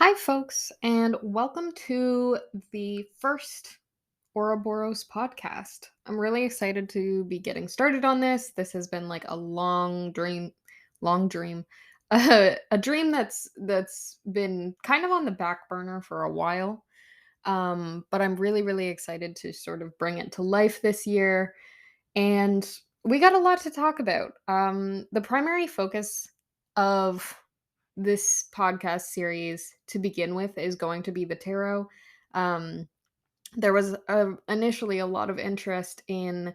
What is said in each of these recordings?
Hi, folks, and welcome to the first Ouroboros podcast. I'm really excited to be getting started on this. This has been like a long dream, a dream that's been kind of on the back burner for a while. But I'm really excited to sort of bring it to life this year, and we got a lot to talk about. The primary focus of this podcast series to begin with is going to be the tarot. Um, there was initially a lot of interest in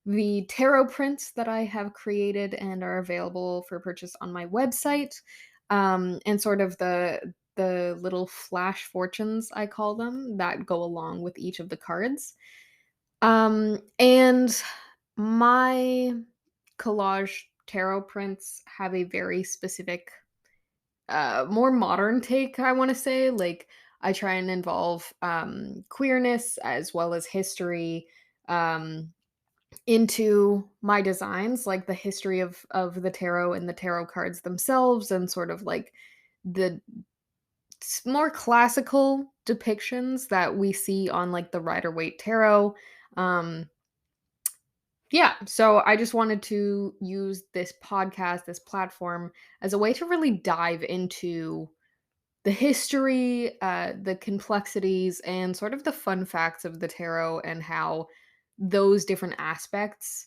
the tarot prints that I have created and are available for purchase on my website, and sort of the little flash fortunes I call them that go along with each of the cards. And my collage tarot prints have a very specific more modern take, I wanna say. Like, I try and involve, queerness as well as history, um, into my designs, like the history of the tarot and the tarot cards themselves, and sort of like the more classical depictions that we see on, like, the Rider-Waite tarot. Um, yeah, so I just wanted to use this podcast, this platform, as a way to really dive into the history, the complexities, and sort of the fun facts of the tarot, and how those different aspects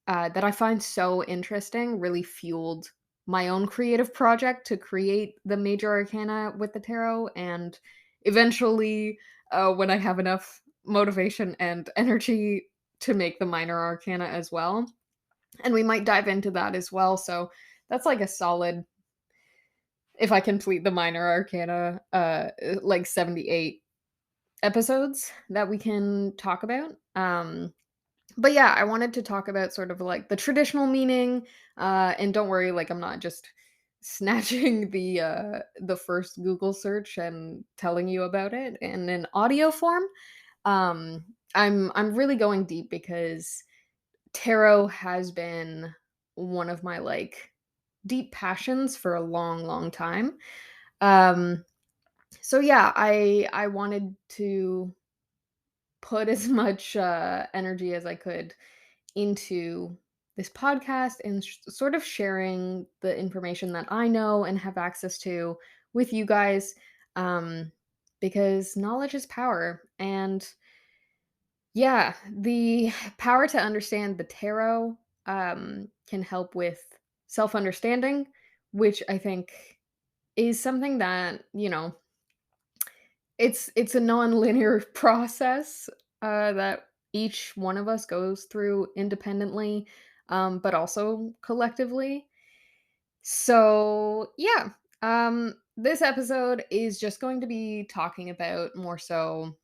that I find so interesting really fueled my own creative project to create the major arcana with the tarot. And eventually, when I have enough motivation and energy, to make the minor arcana as well. And we might dive into that as well. So that's like a solid, if I complete the minor arcana, like 78 episodes that we can talk about. But yeah, I wanted to talk about sort of like the traditional meaning, and don't worry, like I'm not just snatching the first Google search and telling you about it in an audio form. I'm really going deep because tarot has been one of my like deep passions for a long time. Um, so yeah, I wanted to put as much energy as I could into this podcast and sort of sharing the information that I know and have access to with you guys, um, because knowledge is power. And yeah, the power to understand the tarot can help with self understanding, which I think is something that, it's a non-linear process, that each one of us goes through independently, but also collectively. So, yeah, this episode is just going to be talking about more so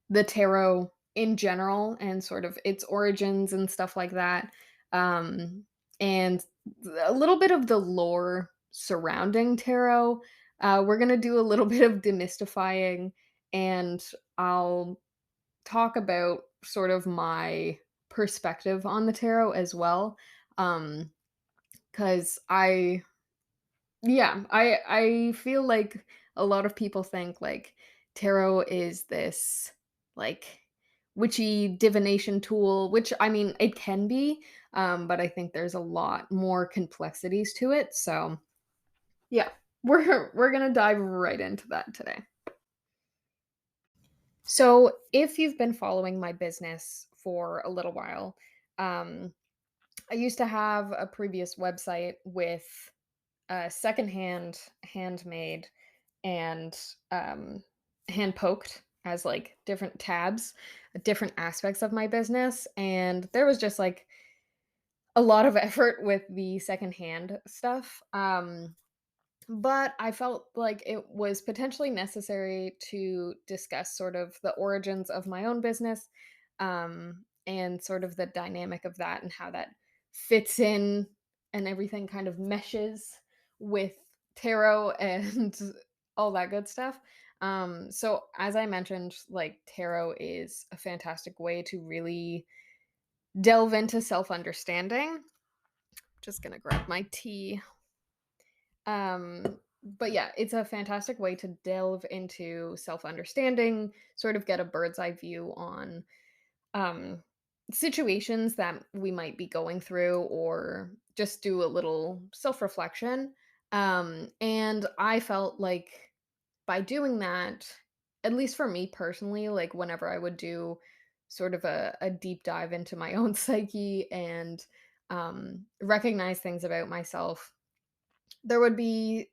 the tarot in general and sort of its origins and stuff like that, um, and a little bit of the lore surrounding tarot. We're gonna do a little bit of demystifying, and I'll talk about sort of my perspective on the tarot as well. Because I feel like a lot of people think like tarot is this like witchy divination tool, which I mean it can be, but I think there's a lot more complexities to it. So yeah, we're gonna dive right into that today. So if you've been following my business for a little while, um, I used to have a previous website with secondhand, handmade, and um, hand poked as like different tabs, different aspects of my business. And there was just like a lot of effort with the secondhand stuff. But I felt like it was potentially necessary to discuss sort of the origins of my own business, and sort of the dynamic of that and how that fits in and everything kind of meshes with tarot and all that good stuff. So as I mentioned, like tarot is a fantastic way to really delve into self-understanding. Just gonna grab my tea. But yeah, it's a fantastic way to delve into self-understanding, sort of get a bird's eye view on um situations that we might be going through, or just do a little self-reflection. And I felt like by doing that, at least for me personally, like whenever I would do sort of a deep dive into my own psyche and recognize things about myself, there would be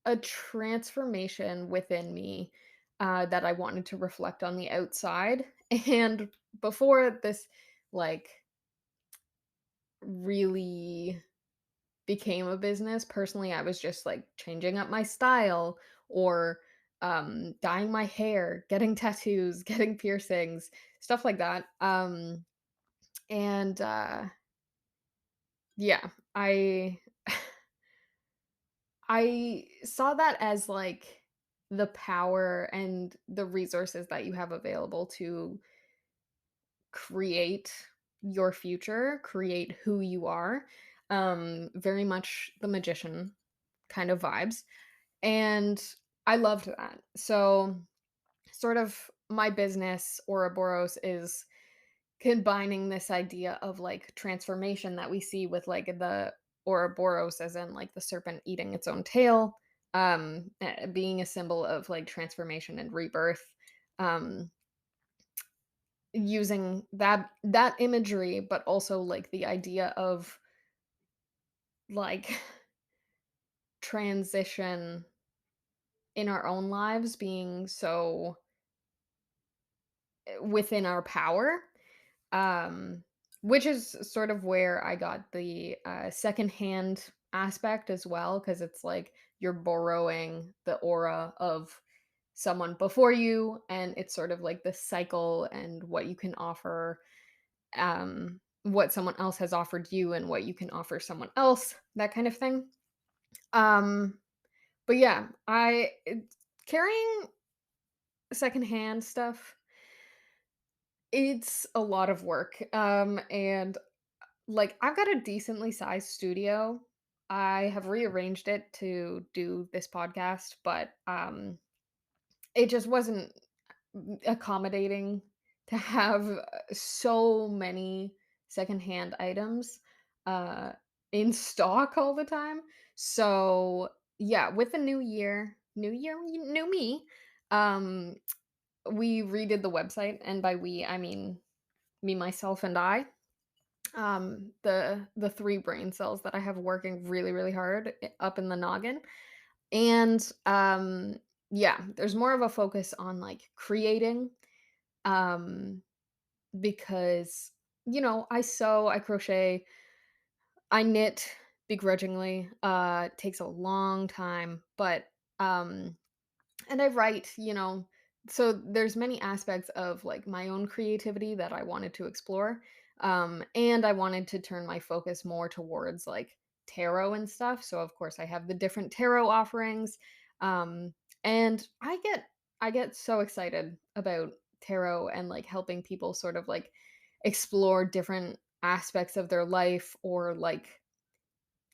a transformation within me, that I wanted to reflect on the outside. And before this, like, really became a business, personally, I was just, like, changing up my style, or, dyeing my hair, getting tattoos, getting piercings, stuff like that. And, yeah, I saw that as, like, the power and the resources that you have available to create your future, create who you are, very much the magician kind of vibes, and I loved that. So, sort of my business, auraborrows, is combining this idea of, like, transformation that we see with, like, the Ouroboros, as in, like, the serpent eating its own tail, being a symbol of, like, transformation and rebirth, um, using that imagery, but also, like, the idea of, like, transition in our own lives being so, within our power. Um, which is sort of where I got the, secondhand aspect as well, because it's like you're borrowing the aura of someone before you, and it's sort of like the cycle and what you can offer, what someone else has offered you and what you can offer someone else, that kind of thing. Um, but yeah, carrying secondhand stuff, it's a lot of work, and like, I've got a decently sized studio. I have rearranged it to do this podcast, but, it just wasn't accommodating to have, so many secondhand items, uh, in stock all the time. So, yeah, with the new year, new me, um, we redid the website, and by we, I mean me, myself, and I. The 3 brain cells that I have working really, really hard, up in the noggin. And, yeah, there's more of a focus on, like, creating, um, because, I sew, I crochet, I knit begrudgingly, it takes a long time, but, and I write, so there's many aspects of, like, my own creativity that I wanted to explore, and I wanted to turn my focus more towards, like, tarot and stuff. So of course I have the different tarot offerings, and I get so excited about tarot and, like, helping people sort of, like, explore different aspects of their life, or, like,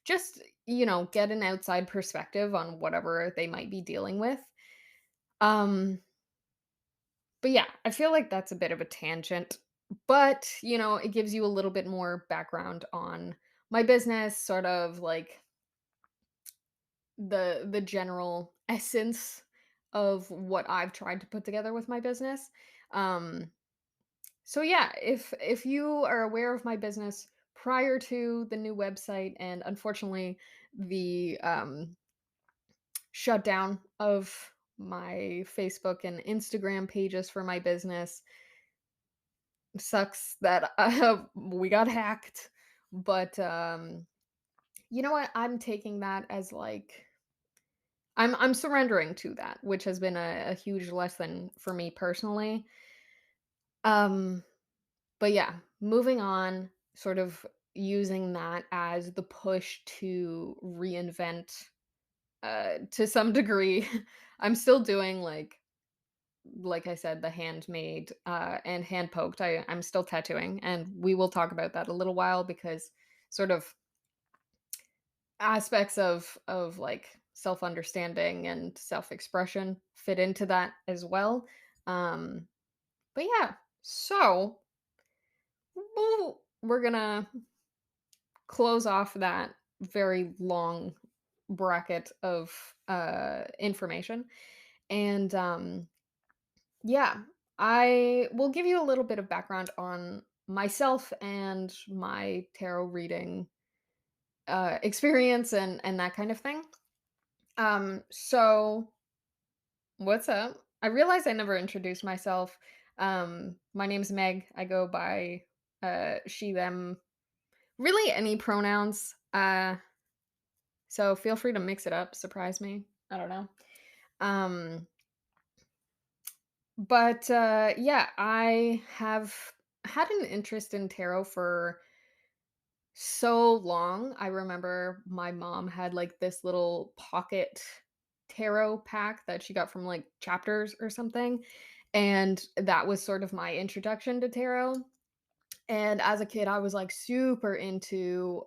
just, get an outside perspective on whatever they might be dealing with. Um, but yeah, I feel like that's a bit of a tangent, but, it gives you a little bit more background on my business, sort of like the general essence of what I've tried to put together with my business. Um, so yeah, if you are aware of my business prior to the new website, and unfortunately the shutdown of my Facebook and Instagram pages for my business, sucks that, we got hacked, but, you know what? I'm taking that as, like, I'm surrendering to that, which has been a huge lesson for me personally. Um, but yeah, moving on, sort of using that as the push to reinvent, to some degree. I'm still doing, like I said, the handmade, and hand poked. I'm still tattooing, and we will talk about that a little while, because sort of aspects of, like, self-understanding and self-expression fit into that as well. Um, but yeah, so we're gonna close off that very long bracket of information. And yeah, I will give you a little bit of background on myself and my tarot reading experience and that kind of thing. So what's up? I realized I never introduced myself. My name's Meg. I go by she, them, really any pronouns. So feel free to mix it up, surprise me. I don't know. Um, but yeah, I have had an interest in tarot for so long. I remember my mom had like this little pocket tarot pack that she got from like Chapters or something. And that was sort of my introduction to tarot. And as a kid, I was like super into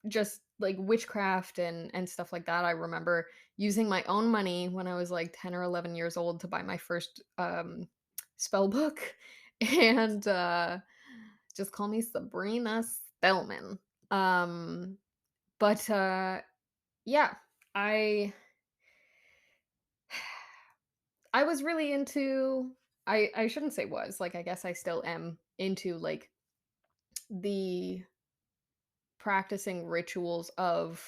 just like witchcraft and stuff like that. I remember using my own money when I was like 10 or 11 years old to buy my first spell book and just call me Sabrina Spellman. Um but yeah, I I was really into I shouldn't say was, like I guess I still am into like the practicing rituals of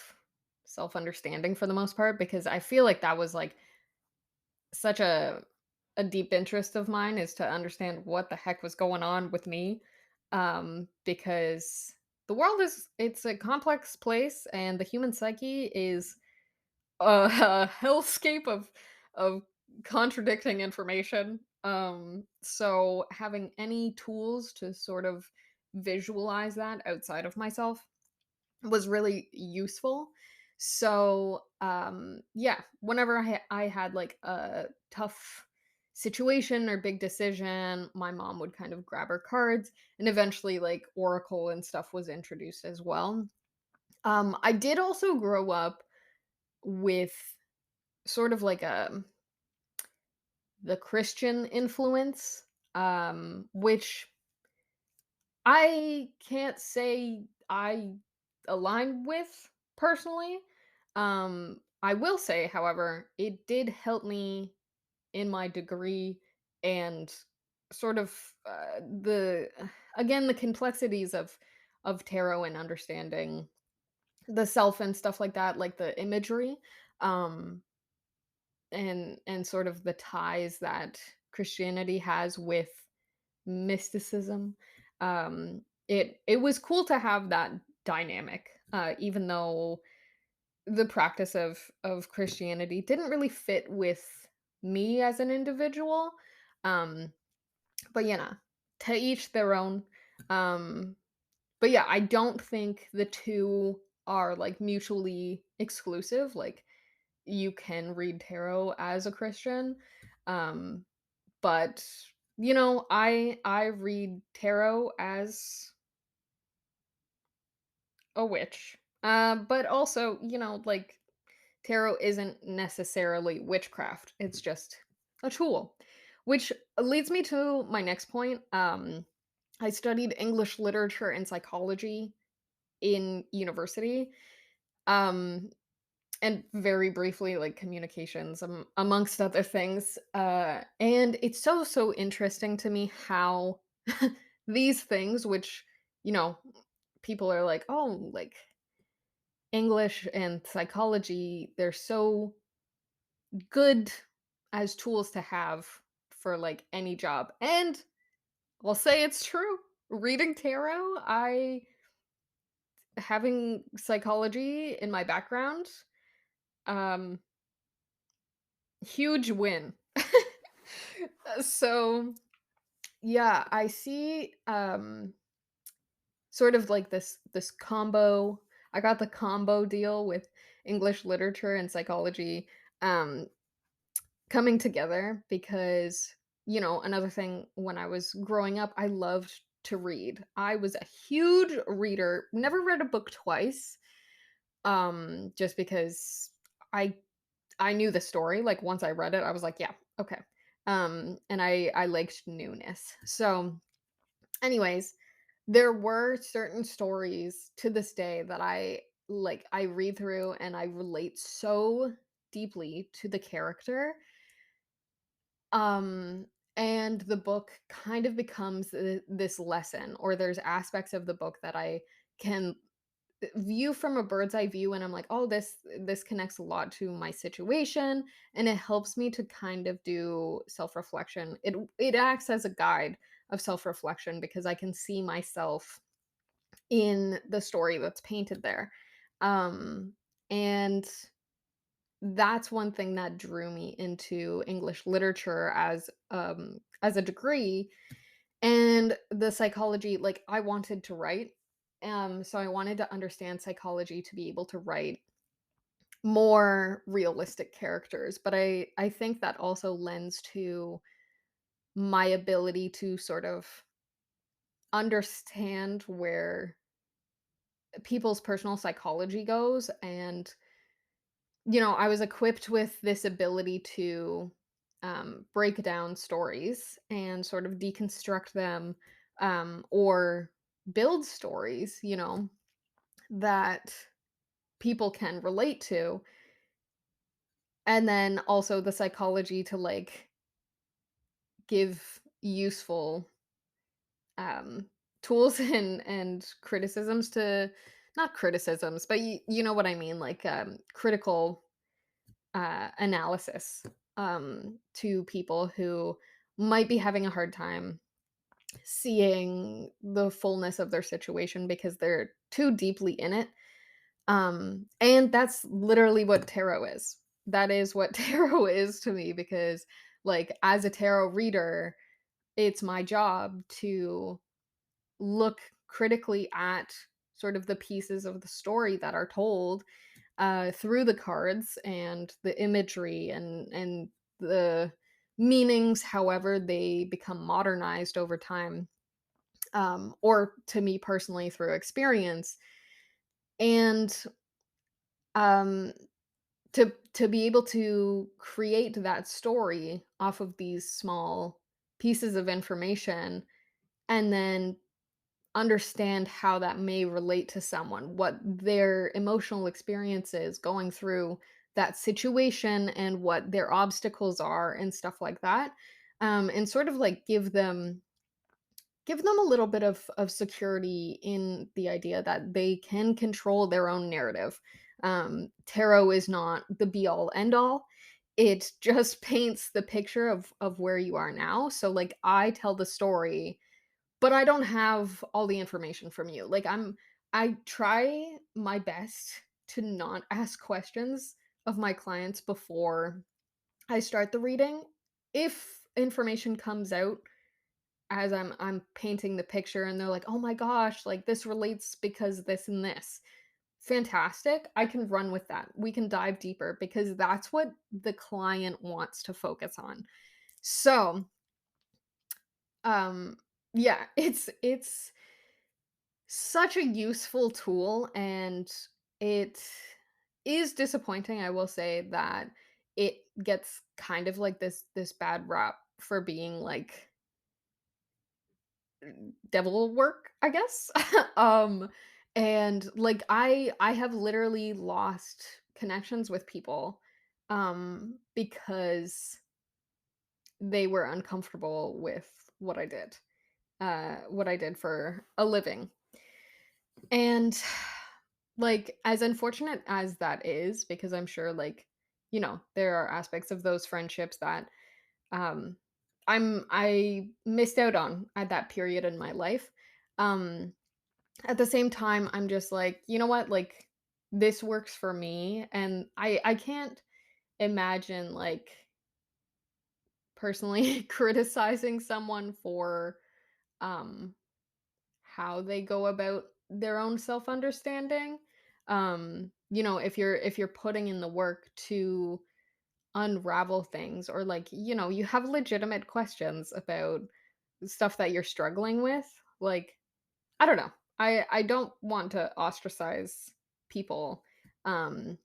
self-understanding for the most part because I feel like that was like such a deep interest of mine is to understand what the heck was going on with me because the world is it's a complex place and the human psyche is a hellscape of contradicting information. So having any tools to sort of visualize that outside of myself was really useful. So, yeah, whenever I had like a tough situation or big decision, my mom would kind of grab her cards and eventually like oracle and stuff was introduced as well. I did also grow up with sort of like the Christian influence, which I can't say I align with personally. I will say, however, it did help me in my degree and sort of the again the complexities of tarot and understanding the self and stuff like that, like the imagery, um, and sort of the ties that Christianity has with mysticism. It was cool to have that dynamic, even though the practice of Christianity didn't really fit with me as an individual. Um, but to each their own. Um, but yeah, I don't think the two are like mutually exclusive. Like you can read tarot as a Christian. Um, but I read tarot as a witch. But also, like tarot isn't necessarily witchcraft. It's just a tool. Which leads me to my next point. I studied English literature and psychology in university. Um and very briefly like communications amongst other things and it's so interesting to me how these things which you know people are like oh like English and psychology they're so good as tools to have for like any job and I'll say it's true reading tarot I having psychology in my background um huge win. So, yeah, I see, sort of like this combo I got the combo deal with English literature and psychology, um, coming together because, another thing when I was growing up, I loved to read. I was a huge reader, never read a book twice, just because I I knew the story, like, once I read it, I was like, "Yeah, okay." And I liked newness. So, anyways, there were certain stories to this day that I read through and I relate so deeply to the character. Um, and the book kind of becomes this lesson, or there's aspects of the book that I can view from a bird's eye view, and I'm like, "Oh, this connects a lot to my situation," and it helps me to kind of do self-reflection. It acts as a guide of self-reflection because I can see myself in the story that's painted there. Um, and that's one thing that drew me into English literature as a degree, and the psychology, like, I wanted to write, so I wanted to understand psychology to be able to write more realistic characters, but I think that also lends to my ability to sort of understand where people's personal psychology goes, and I was equipped with this ability to break down stories and sort of deconstruct them, or build stories, that people can relate to. And then also the psychology to like give useful um, tools and criticisms to, not criticisms, but you know what I mean, like critical analysis to people who might be having a hard time seeing the fullness of their situation because they're too deeply in it. And that's literally what tarot is. That is what tarot is to me because, like, as a tarot reader, it's my job to look critically at sort of the pieces of the story that are told through the cards and the imagery and the meanings, however they become modernized over time, or to me personally through experience, and um, to be able to create that story off of these small pieces of information, and then understand how that may relate to someone, what their emotional experience is going through that situation and what their obstacles are and stuff like that. And sort of like give them a little bit of security in the idea that they can control their own narrative. Tarot is not the be all end all. It just paints the picture of where you are now. So like I tell the story, but I don't have all the information from you. Like I try my best to not ask questions of my clients before I start the reading. If information comes out as I'm painting the picture and they're like, "Oh my gosh, like this relates because this and this." Fantastic. I can run with that. We can dive deeper because that's what the client wants to focus on. So, um yeah, it's such a useful tool, and it is disappointing, I will say, that it gets kind of like this bad rap for being like devil work, I guess. um and like I have literally lost connections with people because they were uncomfortable with what I did for a living. And like, as unfortunate as that is, because I'm sure, like, there are aspects of those friendships that um I missed out on at that period in my life. Um at the same time, I'm just like, you know what? Like, this works for me, and I can't imagine like personally criticizing someone for um how they go about their own self-understanding. If you're putting in the work to unravel things, or like, you have legitimate questions about stuff that you're struggling with, like, I don't know. I don't want to ostracize people Um,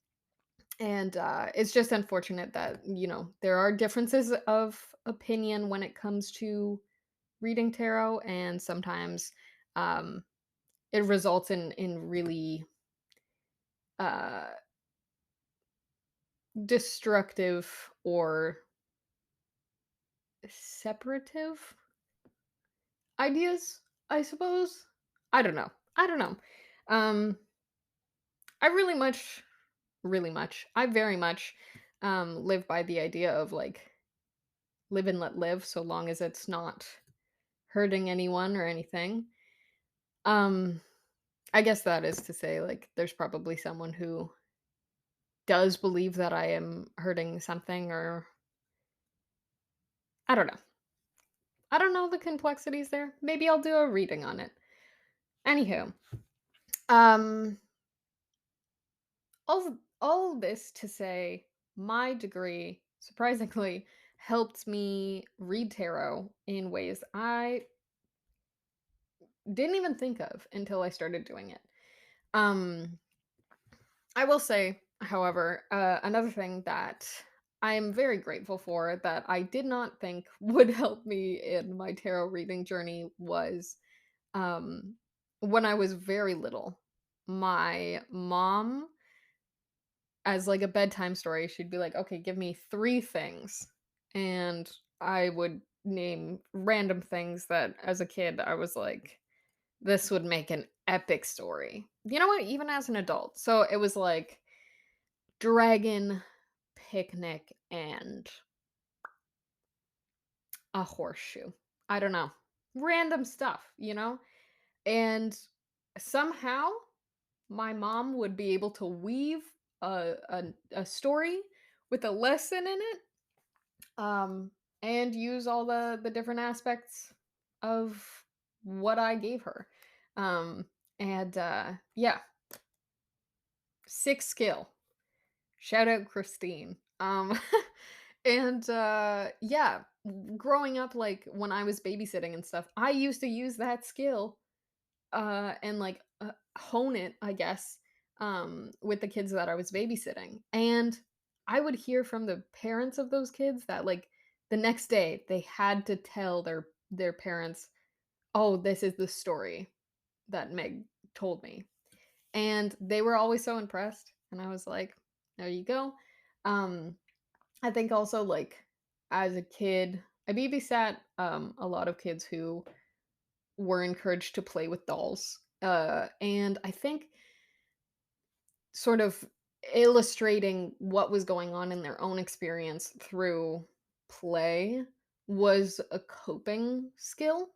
and it's just unfortunate that, there are differences of opinion when it comes to reading tarot, and sometimes um, it results in really uh, destructive or separative ideas, I suppose. I don't know. I don't know. Um, I I very much live by the idea of like live and let live so long as it's not hurting anyone or anything. Um, I guess that is to say, like, there's probably someone who does believe that I am hurting something, or I don't know. I don't know the complexities there. Maybe I'll do a reading on it. Anywho, um, all this to say, my degree surprisingly helped me read tarot in ways I didn't even think of until I started doing it. Um, I will say, however, another thing that I'm very grateful for that I did not think would help me in my tarot reading journey was um, when I was very little. My mom, as like a bedtime story, she'd be like, okay, give me three things. And I would name random things that as a kid I was like, this would make an epic story. You know what? Even as an adult. So it was like dragon, picnic, and a horseshoe. I don't know. Random stuff, you know? And somehow my mom would be able to weave a story with a lesson in it, and use all the different aspects of what I gave her. Um, and yeah, six skill. Shout out Christine. And yeah, growing up, like when I was babysitting and stuff, I used to use that skill and like hone it, I guess, with the kids that I was babysitting. And I would hear from the parents of those kids that like the next day they had to tell their parents, "Oh, this is the story that Meg told me." And they were always so impressed, and I was like, "There you go." Um I think also like as a kid, I babysat a lot of kids who were encouraged to play with dolls. And I think sort of illustrating what was going on in their own experience through play was a coping skill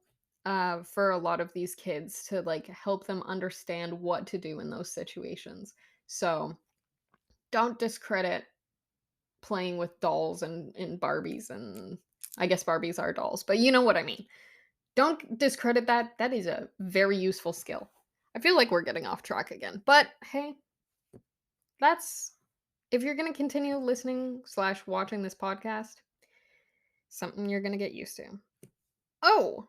for a lot of these kids to like help them understand what to do in those situations. So don't discredit playing with dolls and Barbies, and I guess Barbies are dolls, but you know what I mean. Don't discredit that. That is a very useful skill. I feel like we're getting off track again, but hey, that's if you're gonna continue listening slash watching this podcast, something you're gonna get used to. Oh,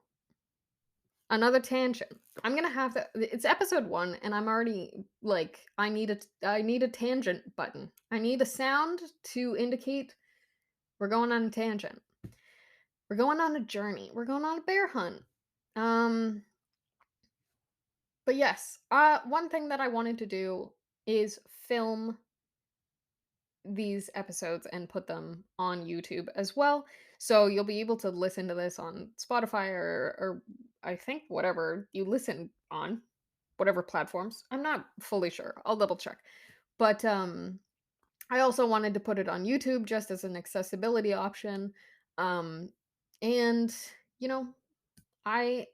another tangent. I'm gonna have to. It's episode 1, and I'm already like, I need a tangent button. I need a sound to indicate we're going on a tangent. We're going on a journey. We're going on a bear hunt. Um, but yes, one thing that I wanted to do is film these episodes and put them on YouTube as well. So you'll be able to listen to this on Spotify or I think whatever you listen on, whatever platforms. I'm not fully sure. I'll double check. But I also wanted to put it on YouTube just as an accessibility option. Um and you know, I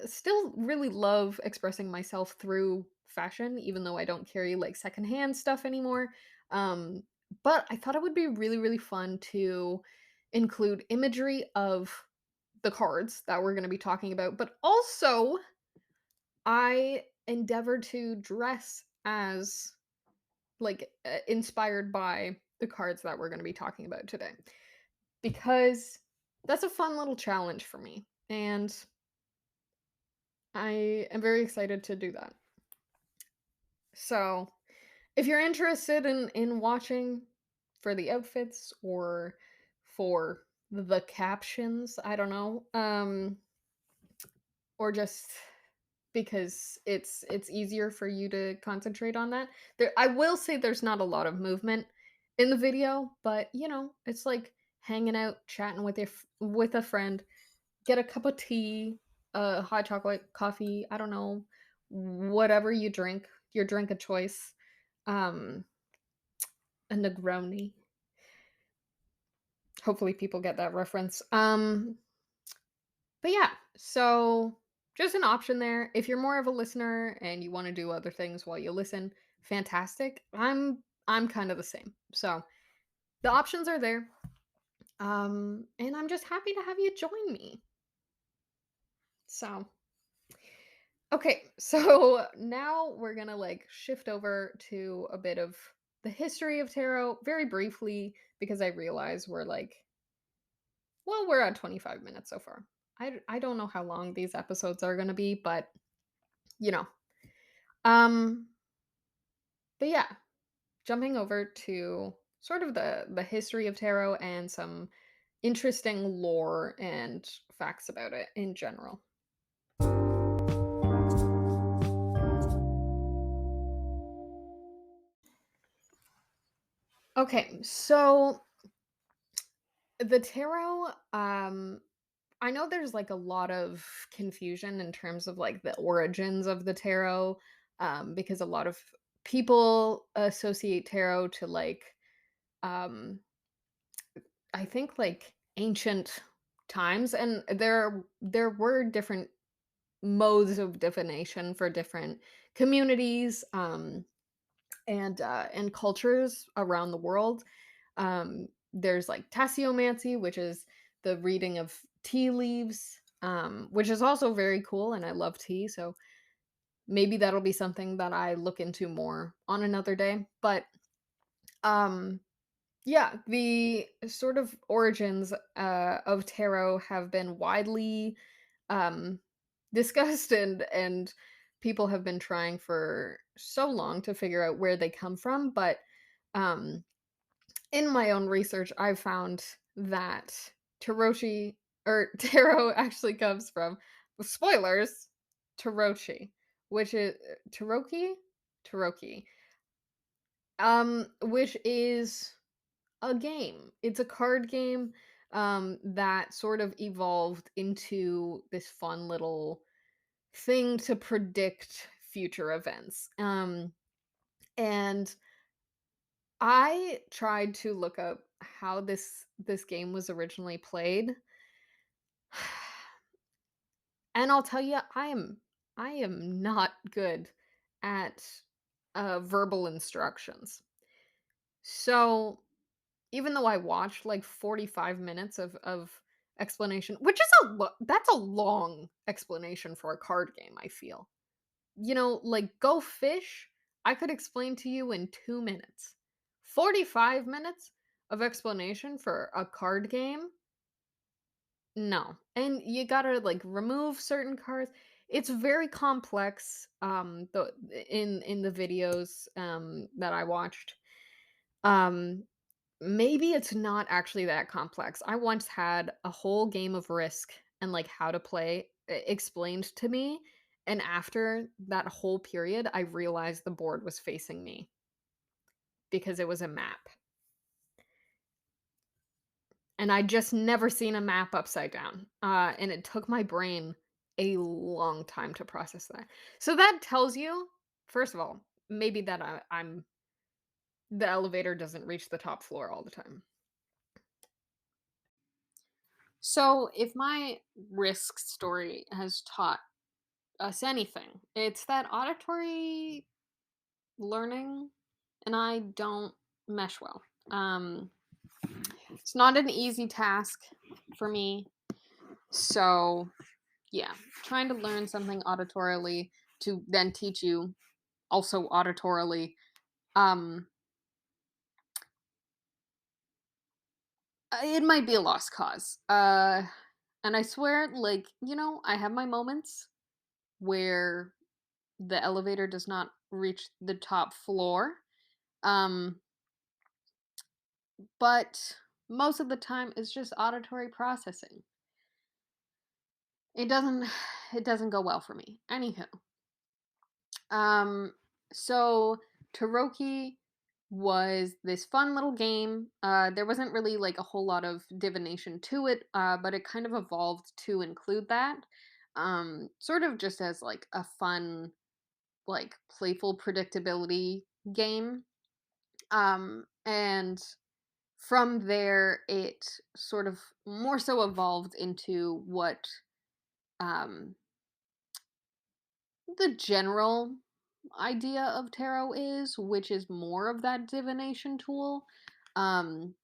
still really love expressing myself through fashion, even though I don't carry like secondhand stuff anymore. Um, but I thought it would be really, really fun to include imagery of the cards that we're going to be talking about, but also I endeavor to dress as like inspired by the cards that we're going to be talking about today because that's a fun little challenge for me. And I am very excited to do that. So, If you're interested in watching for the outfits or for the captions, I don't know, or just because it's easier for you to concentrate on that. I will say there's not a lot of movement in the video, but, it's like hanging out, chatting with with a friend, get a cup of tea, hot chocolate, coffee, I don't know, whatever you drink, your drink of choice, um, a Negroni. Hopefully people get that reference. But yeah, so just an option there. If you're more of a listener and you want to do other things while you listen, fantastic. I'm kind of the same. So the options are there. And I'm just happy to have you join me. So okay, so now we're gonna like shift over to a bit of the history of tarot very briefly because I realize we're like, well, we're at 25 minutes so far. I don't know how long these episodes are gonna be, but you know, Um, but yeah, jumping over to sort of the history of tarot and some interesting lore and facts about it in general. Okay, so the tarot, I know there's like a lot of confusion in terms of like the origins of the tarot, because a lot of people associate tarot to like um I think, like, ancient times, and there were different modes of divination for different communities, and cultures around the world. There's, like, tasseomancy, which is the reading of tea leaves, which is also very cool, and I love tea, so maybe that'll be something that I look into more on another day, but, um yeah, the sort of origins, of tarot have been widely, um, discussed and people have been trying for so long to figure out where they come from, but, um, in my own research, I found that tarot actually comes from spoilers, Tarochi, which is Taroki? Taroki, which is a game. It's a card game, that sort of evolved into this fun little thing to predict future events. And I tried to look up how this game was originally played. And I'll tell you, I am not good at verbal instructions. So even though I watched, like, 45 minutes of explanation, which is that's a long explanation for a card game, I feel. Like, Go Fish, I could explain to you in 2 minutes. 45 minutes of explanation for a card game? No. And you gotta, like, remove certain cards. It's very complex, in the videos, that I watched. Um Maybe it's not actually that complex. I once had a whole game of Risk and, like, how to play explained to me, and after that whole period, I realized the board was facing me because it was a map, and I'd just never seen a map upside down, and it took my brain a long time to process that. So that tells you, first of all, maybe that I'm the elevator doesn't reach the top floor all the time. So, if my Risk story has taught us anything, it's that auditory learning and I don't mesh well. It's not an easy task for me. So, yeah, trying to learn something auditorily to then teach you also auditorily, um, it might be a lost cause. And I swear, like, I have my moments where the elevator does not reach the top floor. Um, but most of the time it's just auditory processing. It doesn't it doesn't go well for me. Anywho, um, so Taroki was this fun little game. There wasn't really like a whole lot of divination to it, but it kind of evolved to include that. Sort of just as like a fun, like playful predictability game. And from there, it sort of more so evolved into what um, the general idea of tarot is, which is more of that divination tool.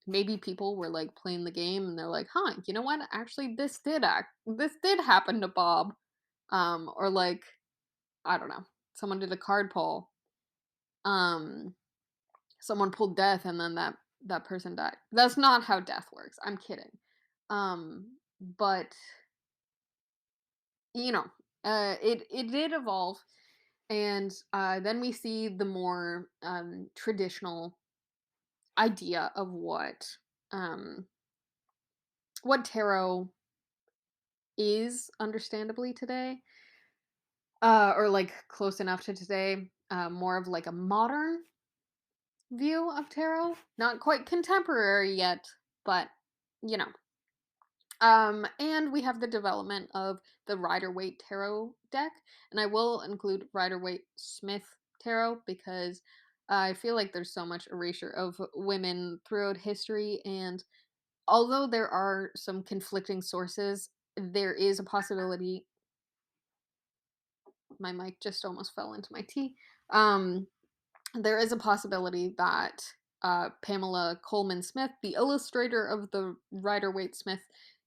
Maybe people were like playing the game and they're like, "Huh, you know what? Actually, this did happen to Bob." Or like, I don't know, someone did a card pull. Um, Someone pulled death and then that person died. That's not how death works. I'm kidding. But you know, it did evolve, and then we see the more traditional idea of um, what tarot is, understandably today, or like close enough to today. More of like a modern view of tarot, not quite contemporary yet, but you know. And we have the development of the Rider-Waite Tarot deck, and I will include Rider-Waite Smith Tarot because I feel like there's so much erasure of women throughout history, and although there are some conflicting sources, there is a possibility. My mic just almost fell into my tea. Um, there is a possibility that Pamela Coleman Smith, the illustrator of the Rider Waite Smith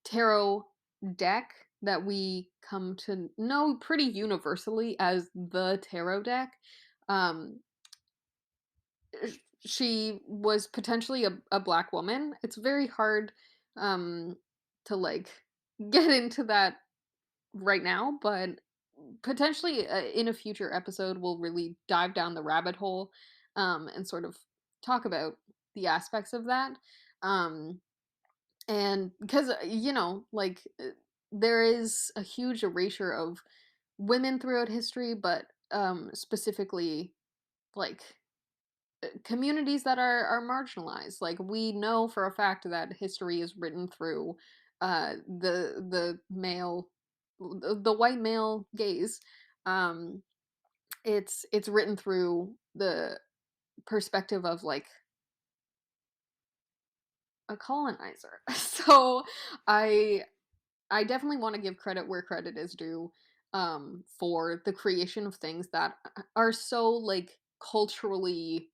tarot deck that we come to know pretty universally as the tarot deck, um, she was potentially a black woman. It's very hard um, to like get into that right now, but potentially in a future episode, we'll really dive down the rabbit hole and sort of talk about the aspects of that. Um, and because, there is a huge erasure of women throughout history, but specifically, like, communities that are marginalized. Like, we know for a fact that history is written through the male, the white male gaze. Um, it's written through the perspective of like a colonizer. So I I definitely want to give credit where credit is due for the creation of things that are so like culturally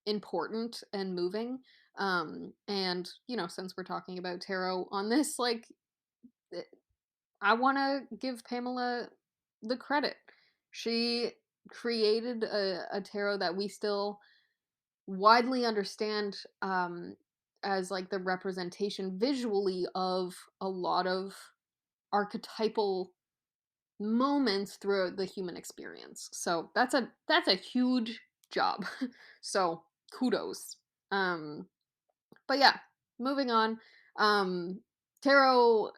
important and moving. And since we're talking about tarot on this, like eh, I want to give Pamela the credit. She created a tarot that we still widely understand as like the representation visually of a lot of archetypal moments throughout the human experience. So that's a huge job. So kudos. Um but yeah, moving on. Tarot,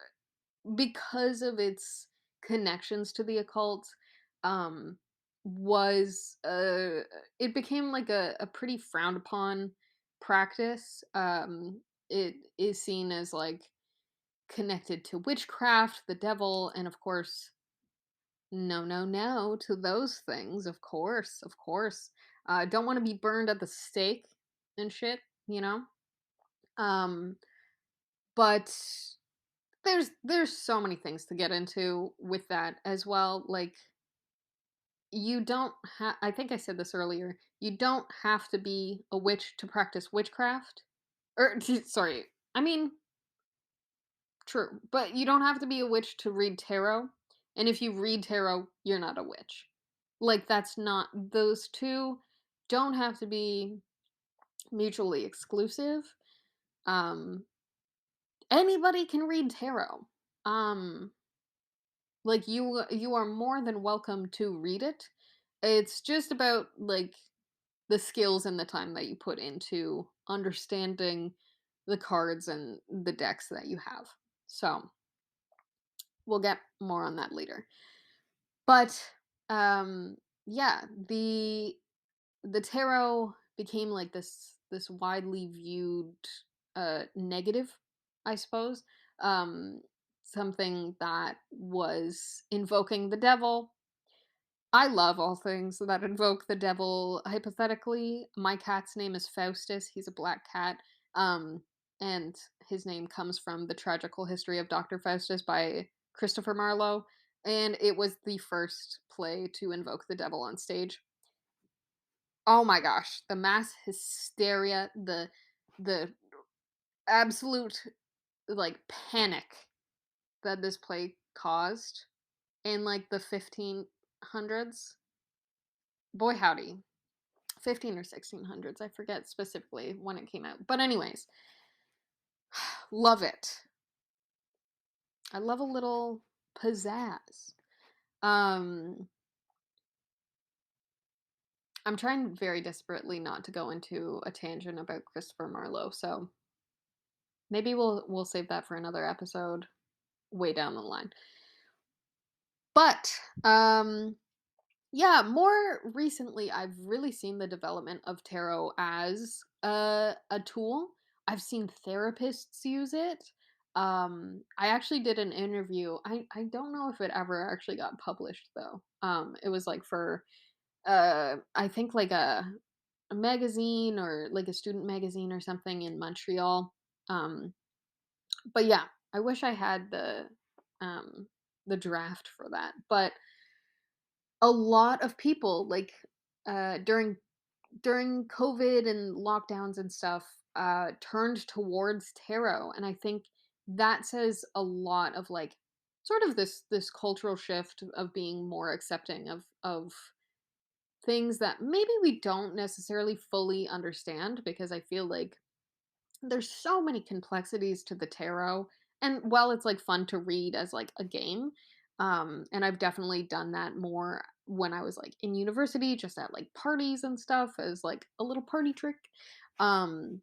because of its connections to the occult, um was it became like a pretty frowned upon practice. It is seen as like connected to witchcraft, the devil, and of course, no, no, no to those things. Of course. Don't want to be burned at the stake and shit, you know. Um, but there's so many things to get into with that as well. Like, you don't have, I think I said this earlier, you don't have to be a witch to practice witchcraft. Or sorry, I mean, true, but you don't have to be a witch to read tarot. And if you read tarot, you're not a witch. Like, that's not, those two don't have to be mutually exclusive. Um Anybody can read tarot. Um like, you are more than welcome to read it. It's just about like the skills and the time that you put into understanding the cards and the decks that you have. So, we'll get more on that later. But yeah, the tarot became like this widely viewed negative, I suppose. Um Something that was invoking the devil. I love all things that invoke the devil hypothetically. My cat's name is Faustus. He's a black cat. Um, and his name comes from The Tragical History of Dr. Faustus by Christopher Marlowe. And it was the first play to invoke the devil on stage. Oh my gosh, the mass hysteria, the absolute like panic that this play caused in like the 1500s. Boy howdy. 15 or 1600s, I forget specifically when it came out. But anyways, love it. I love a little pizzazz. Um I'm trying very desperately not to go into a tangent about Christopher Marlowe, so maybe we'll save that for another episode way down the line. But yeah, more recently, I've really seen the development of tarot as a tool. I've seen therapists use it. I actually did an interview. I don't know if it ever actually got published though. It was like for I think like a magazine or like a student magazine or something in Montreal. Um, but yeah, I wish I had um the draft for that. But a lot of people like during COVID and lockdowns and stuff turned towards tarot, and I think that says a lot of like sort of this cultural shift of being more accepting of things that maybe we don't necessarily fully understand, because I feel like there's so many complexities to the tarot, and while it's, like, fun to read as, like, a game, and I've definitely done that more when I was, like, in university, just at, like, parties and stuff as, like, a little party trick, um,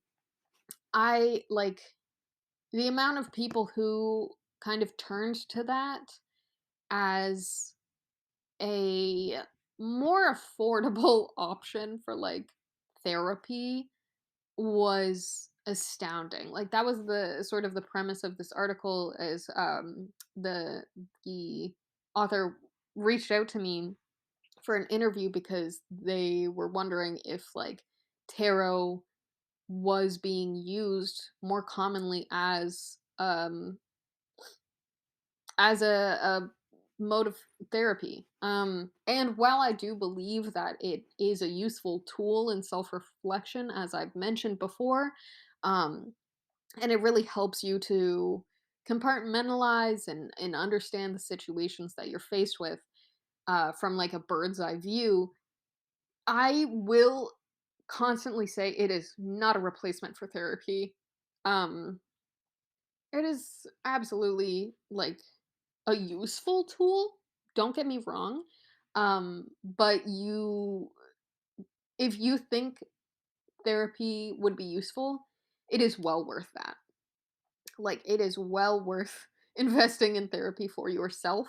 I like, the amount of people who kind of turned to that as a more affordable option for, like, therapy was astounding. Like, that was the sort of the premise of this article is, the author reached out to me for an interview because they were wondering if, like, tarot was being used more commonly as a mode of therapy. And while I do believe that it is a useful tool in self-reflection, as I've mentioned before, um, and it really helps you to compartmentalize and understand the situations that you're faced with from like a bird's eye view, I will constantly say it is not a replacement for therapy. Um, it is absolutely like a useful tool, don't get me wrong, but if you think therapy would be useful, it is well worth that. Like, it is well worth investing in therapy for yourself.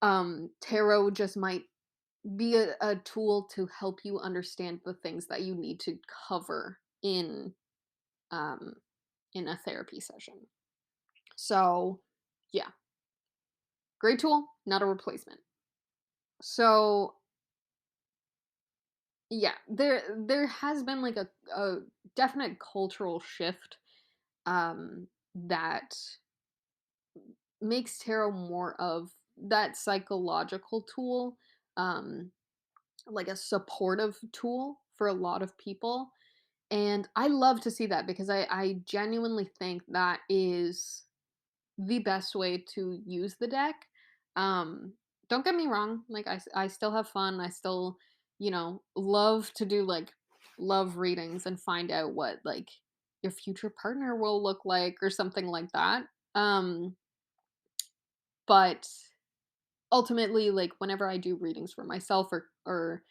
Tarot just might be a tool to help you understand the things that you need to cover um, in a therapy session. So, yeah, great tool, not a replacement. So, yeah, there has been like a definite cultural shift that makes tarot more of that psychological tool, um, like a supportive tool for a lot of people. And I love to see that because I genuinely think that is the best way to use the deck. Um, don't get me wrong, like I still have fun. I still, love to do like love readings and find out what like your future partner will look like or something like that. But ultimately, like whenever I do readings for myself or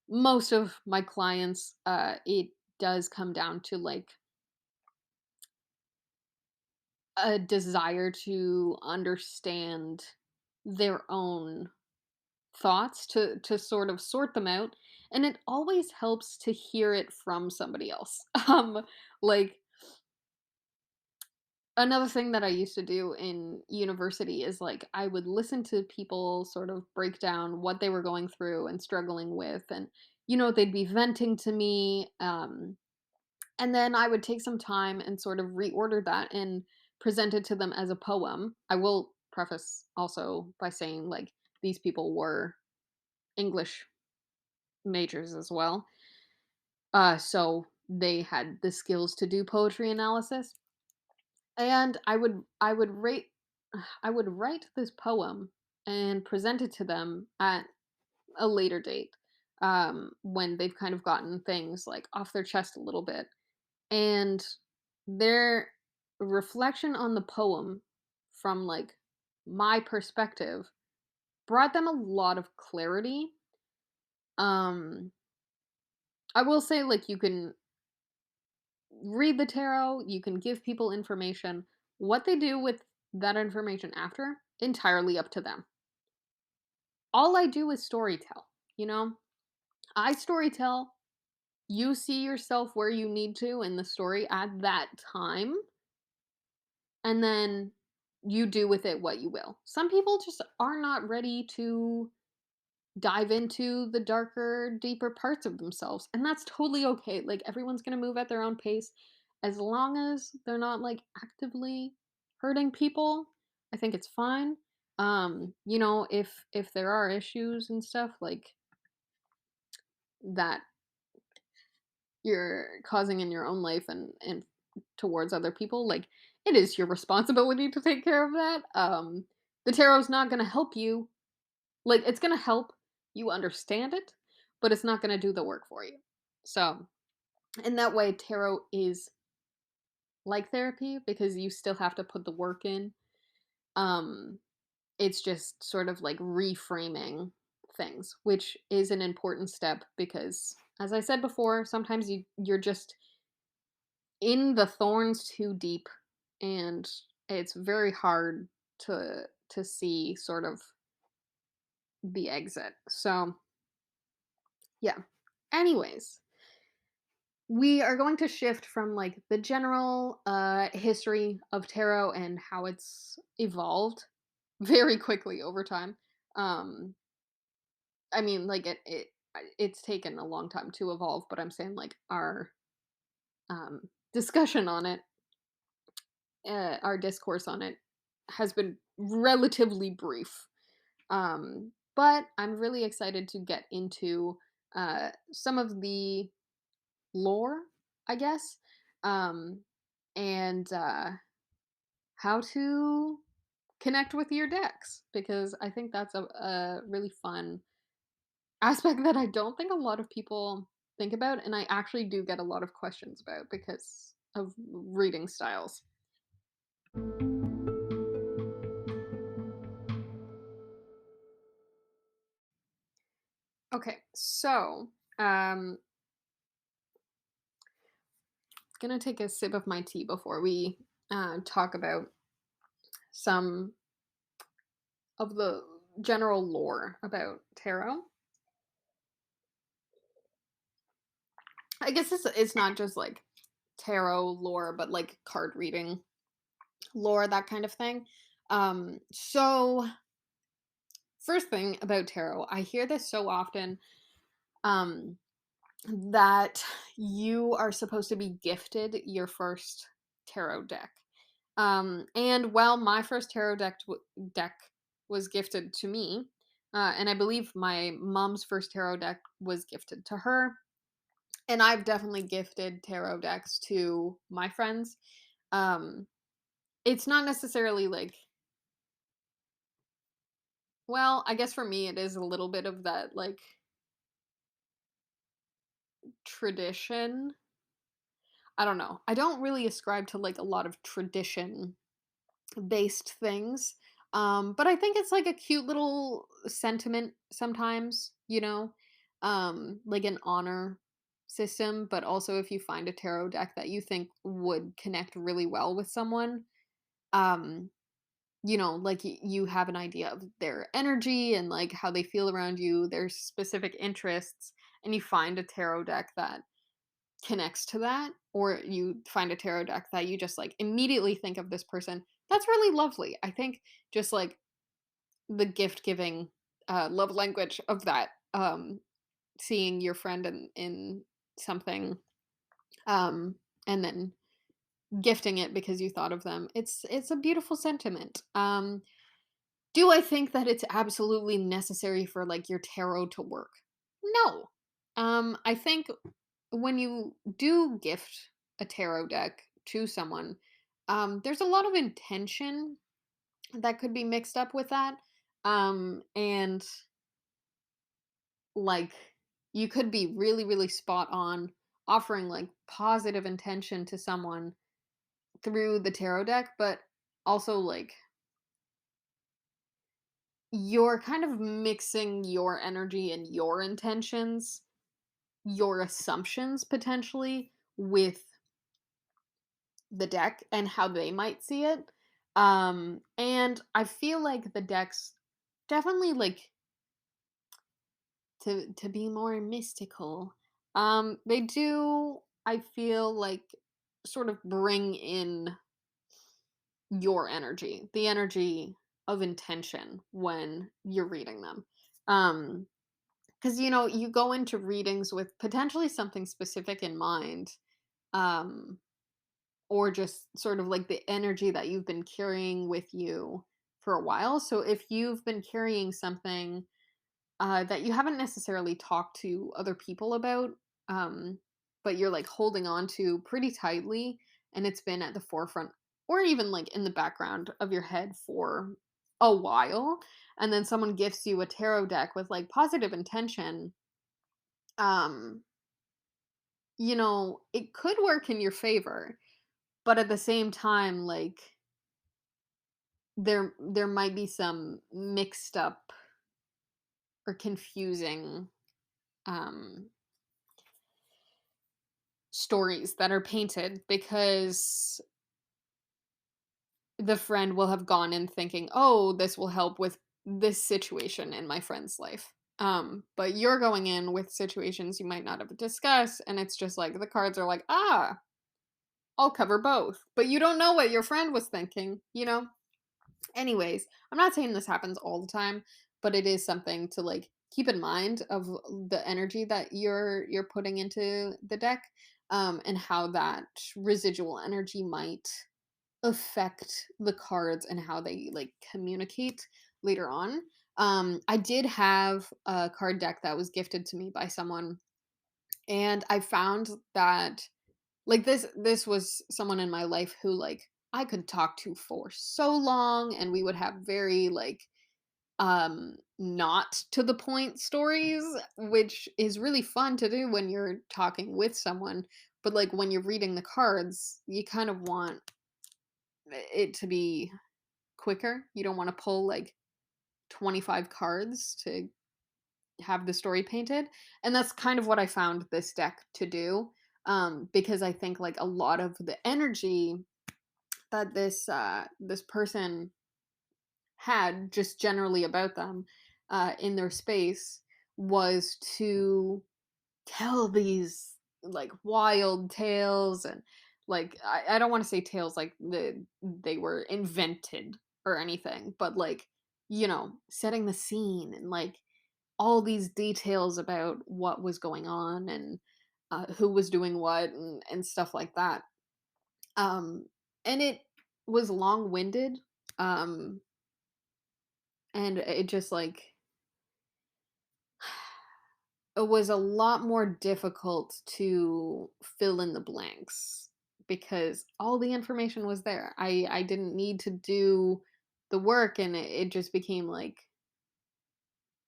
most of my clients, it does come down to like a desire to understand their own thoughts, to sort of sort them out, and it always helps to hear it from somebody else. Like, another thing that I used to do in university is, like, I would listen to people sort of break down what they were going through and struggling with, and, they'd be venting to me, and then I would take some time and sort of reorder that and present it to them as a poem. I will preface also by saying, like, these people were English majors as well. So they had the skills to do poetry analysis. And I would write this poem and present it to them at a later date, when they've kind of gotten things like off their chest a little bit. And their reflection on the poem from like my perspective brought them a lot of clarity. Um I will say, like, you can read the tarot, you can give people information. What they do with that information after, entirely up to them. All I do is story tell, you know? I story tell, you see yourself where you need to in the story at that time, and then you do with it what you will. Some people just are not ready to dive into the darker, deeper parts of themselves, and that's totally okay. Like, everyone's gonna move at their own pace. As long as they're not, like, actively hurting people, I think it's fine. If there are issues and stuff, like, that you're causing in your own life and towards other people, like, it is your responsibility to take care of that. The tarot's not gonna help you. Like, it's gonna help you understand it, but it's not gonna do the work for you. So, in that way, tarot is like therapy because you still have to put the work in. Um, it's just sort of like reframing things, which is an important step because, as I said before, sometimes you're just in the thorns too deep, and it's very hard to see sort of the exit. So, yeah. Anyways, we are going to shift from like the general history of tarot and how it's evolved very quickly over time. Um I mean, like, it's taken a long time to evolve, but I'm saying like our discussion on it, our discourse on it has been relatively brief. But I'm really excited to get into some of the lore, I guess, um, and how to connect with your decks because I think that's a really fun aspect that I don't think a lot of people think about, and I actually do get a lot of questions about because of reading styles. Okay, so gonna take a sip of my tea before we talk about some of the general lore about tarot. I guess it's not just like tarot lore, but like card reading lore, that kind of thing. So first thing about tarot, I hear this so often, um, that you are supposed to be gifted your first tarot deck. And while my first deck was gifted to me, and I believe my mom's first tarot deck was gifted to her, and I've definitely gifted tarot decks to my friends. Um, it's not necessarily like, well, I guess for me it is a little bit of that like tradition. I don't know. I don't really ascribe to like a lot of tradition based things. But I think it's like a cute little sentiment sometimes, you know. like an honor system, but also if you find a tarot deck that you think would connect really well with someone, um, like you have an idea of their energy and like how they feel around you, their specific interests, and you find a tarot deck that connects to that, or you find a tarot deck that you just like immediately think of this person. That's really lovely. I think just like the gift giving love language of that, seeing your friend in something, um and then gifting it because you thought of them. It's a beautiful sentiment. Do I think that it's absolutely necessary for like your tarot to work? No. I think when you do gift a tarot deck to someone, there's a lot of intention that could be mixed up with that. And like you could be really, really spot on offering like positive intention to someone through the tarot deck, but also like you're kind of mixing your energy and your intentions, your assumptions potentially with the deck and how they might see it. And I feel like the decks definitely like to be more mystical. They do, I feel like, sort of bring in your energy, the energy of intention when you're reading them. Because you go into readings with potentially something specific in mind, um, or just sort of like the energy that you've been carrying with you for a while. So if you've been carrying something that you haven't necessarily talked to other people about, um, but you're like holding on to pretty tightly, and it's been at the forefront or even like in the background of your head for a while, and then someone gifts you a tarot deck with like positive intention, um, it could work in your favor, but at the same time, like there might be some mixed up or confusing um stories that are painted because the friend will have gone in thinking, "Oh, this will help with this situation in my friend's life." But you're going in with situations you might not have discussed, and it's just like the cards are like, "Ah, I'll cover both." But you don't know what your friend was thinking? Anyways, I'm not saying this happens all the time, but it is something to like keep in mind of the energy that you're putting into the deck, and how that residual energy might affect the cards and how they like communicate later on. I did have a card deck that was gifted to me by someone, and I found that like this was someone in my life who like I could talk to for so long, and we would have very like not to the point stories, which is really fun to do when you're talking with someone, but like when you're reading the cards, you kind of want it to be quicker. You don't want to pull like 25 cards to have the story painted. And that's kind of what I found this deck to do. Because I think like a lot of the energy that this person had just generally about them in their space was to tell these like wild tales, and like I don't want to say tales like they were invented or anything, but like setting the scene and like all these details about what was going on, and who was doing what, and stuff like that. um and it was long-winded, um and it just like it was a lot more difficult to fill in the blanks because all the information was there. I didn't need to do the work, and it just became like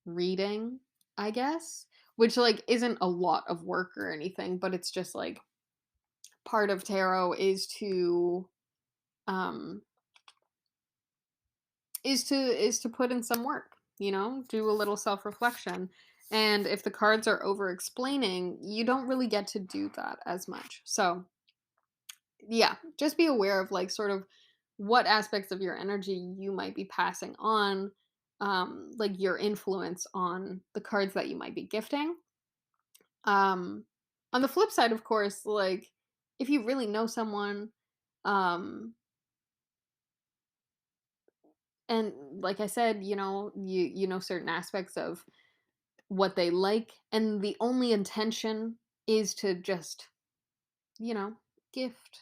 reading, I guess, which like isn't a lot of work or anything, but it's just like part of tarot um is to put in some work, do a little self-reflection. And if the cards are over explaining, you don't really get to do that as much. So, yeah, just be aware of like sort of what aspects of your energy you might be passing on, like your influence on the cards that you might be gifting. Um, on the flip side, of course, like if you really know someone, um, and like I said, you know certain aspects of what they like, and the only intention is to just, you know, gift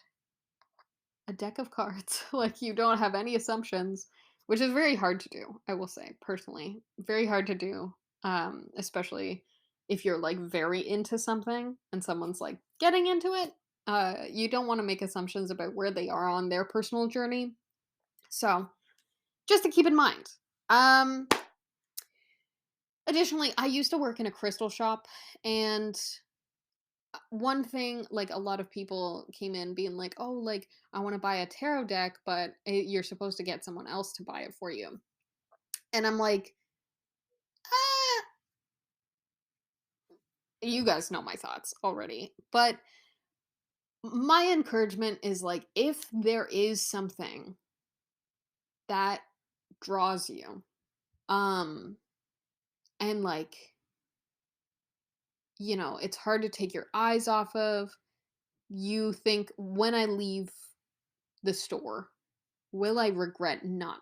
a deck of cards. Like you don't have any assumptions, which is very hard to do, I will say, personally. Very hard to do. Especially if you're like very into something and someone's like getting into it. You don't want to make assumptions about where they are on their personal journey. So just to keep in mind. Um, Additionally, I used to work in a crystal shop, and one thing, like, a lot of people came in being like, "Oh, like, I wanna buy a tarot deck, but you're supposed to get someone else to buy it for you." And I'm like, "Ah," you guys know my thoughts already, but my encouragement is, like, if there is something that draws you, um, and, like, it's hard to take your eyes off of, you think, "When I leave the store, will I regret not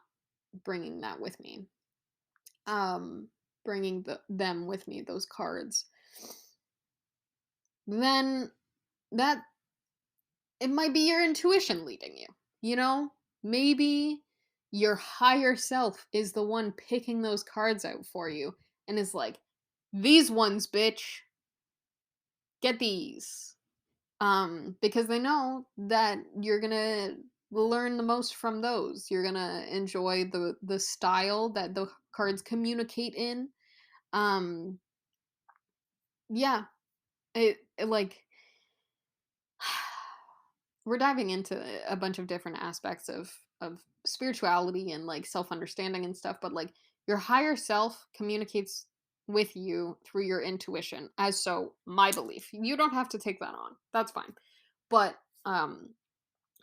bringing that with me?" um Bringing them with me, those cards, then that it might be your intuition leading you, you know maybe your higher self is the one picking those cards out for you and is like, these ones, bitch, get these. Because they know that you're gonna learn the most from those. You're gonna enjoy the style that the cards communicate in. um yeah, like we're diving into a bunch of different aspects of spirituality and like self-understanding and stuff, but like your higher self communicates with you through your intuition, as so my belief. You don't have to take that on, that's fine. But um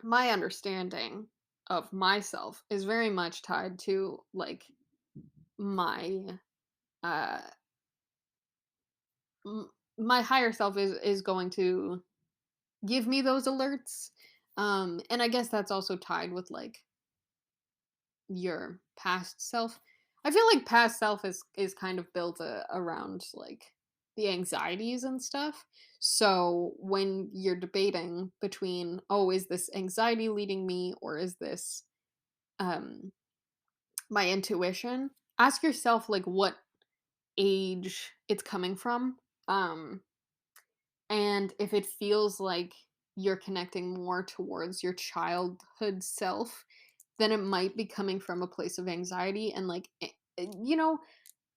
my understanding of myself is very much tied to like my uh my higher self is going to give me those alerts. And I guess that's also tied with like your past self. I feel like past self is kind of built around like the anxieties and stuff. So when you're debating between, oh, is this anxiety leading me, or is this um my intuition, ask yourself like what age it's coming from. Um And if it feels like you're connecting more towards your childhood self, then it might be coming from a place of anxiety, and like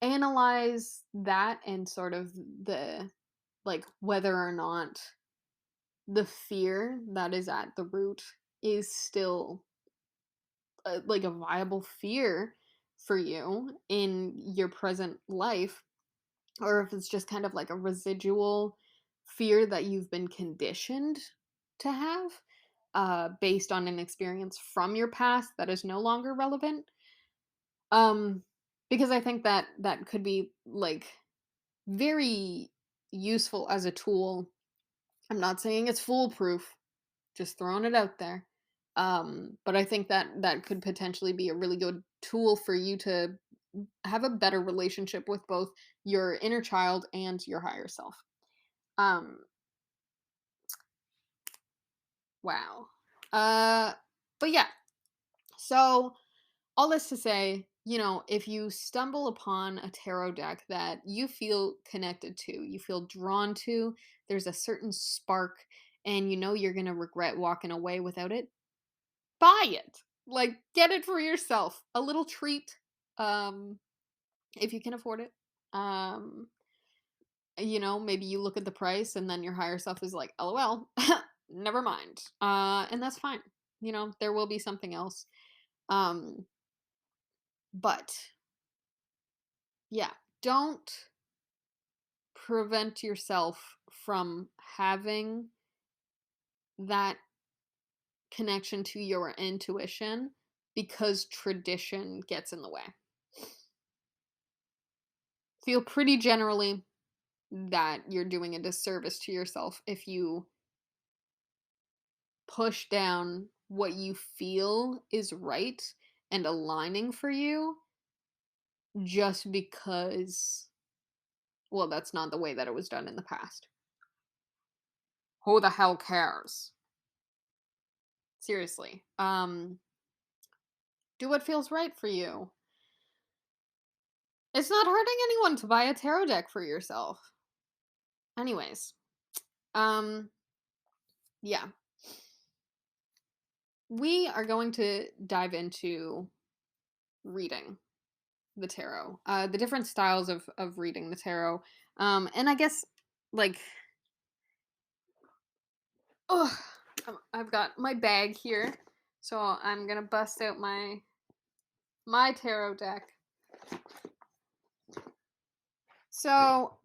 analyze that and sort of the like whether or not the fear that is at the root is still like a viable fear for you in your present life, or if it's just kind of like a residual fear that you've been conditioned to have, based on an experience from your past that is no longer relevant. Um, because I think that that could be like very useful as a tool. I'm not saying it's foolproof, just throwing it out there. But I think that that could potentially be a really good tool for you to have a better relationship with both your inner child and your higher self. Um, wow. Uh, but yeah, so all this to say, if you stumble upon a tarot deck that you feel connected to, you feel drawn to, there's a certain spark, and you're going to regret walking away without it, buy it. Like, get it for yourself. A little treat, um, if you can afford it. Um, maybe you look at the price and then your higher self is like, LOL, never mind. And that's fine. There will be something else. Um, but yeah, don't prevent yourself from having that connection to your intuition because tradition gets in the way. Feel pretty generally that you're doing a disservice to yourself if you push down what you feel is right and aligning for you just because, well, that's not the way that it was done in the past. Who the hell cares? Seriously. Do what feels right for you. It's not hurting anyone to buy a tarot deck for yourself. Anyways, um yeah. We are going to dive into reading the tarot. The different styles of reading the tarot. And I guess like oh, I've got my bag here. So I'm going to bust out my tarot deck. So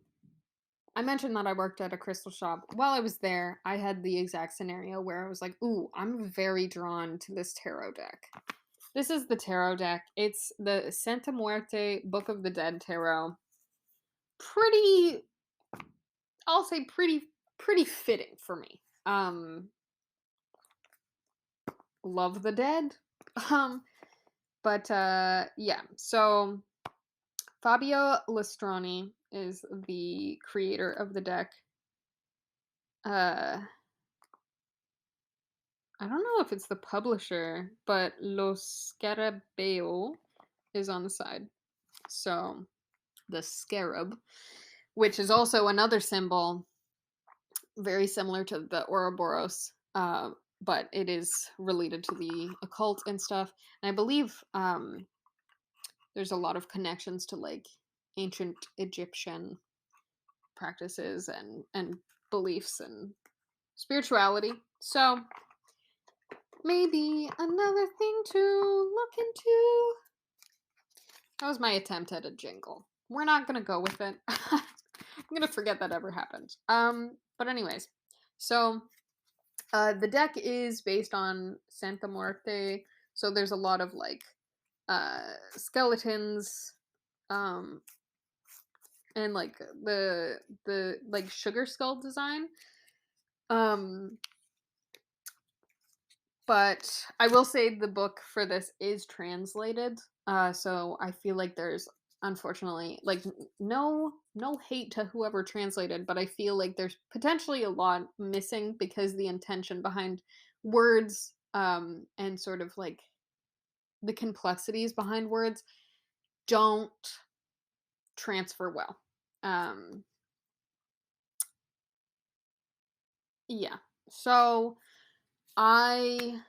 I mentioned that I worked at a crystal shop. While I was there, I had the exact scenario where I was like, ooh, I'm very drawn to this tarot deck. This is the tarot deck. It's the Santa Muerte Book of the Dead tarot. Pretty, I'll say pretty fitting for me. Love the dead. But yeah. So Fabio Lastroni is the creator of the deck. I don't know if it's the publisher, but Lo Scarabeo is on the side. So the scarab, which is also another symbol very similar to the Ouroboros, but it is related to the occult and stuff. And I believe there's a lot of connections to like ancient Egyptian practices and beliefs and spirituality. So maybe another thing to look into. That was my attempt at a jingle. We're not gonna go with it. I'm gonna forget that ever happened. But anyways, so the deck is based on Santa Muerte, so there's a lot of like skeletons, um, and like the like sugar skull design. Um, but I will say the book for this is translated, so I feel like there's unfortunately like no hate to whoever translated, but I feel like there's potentially a lot missing because the intention behind words and sort of like the complexities behind words don't transfer well. Um yeah. So I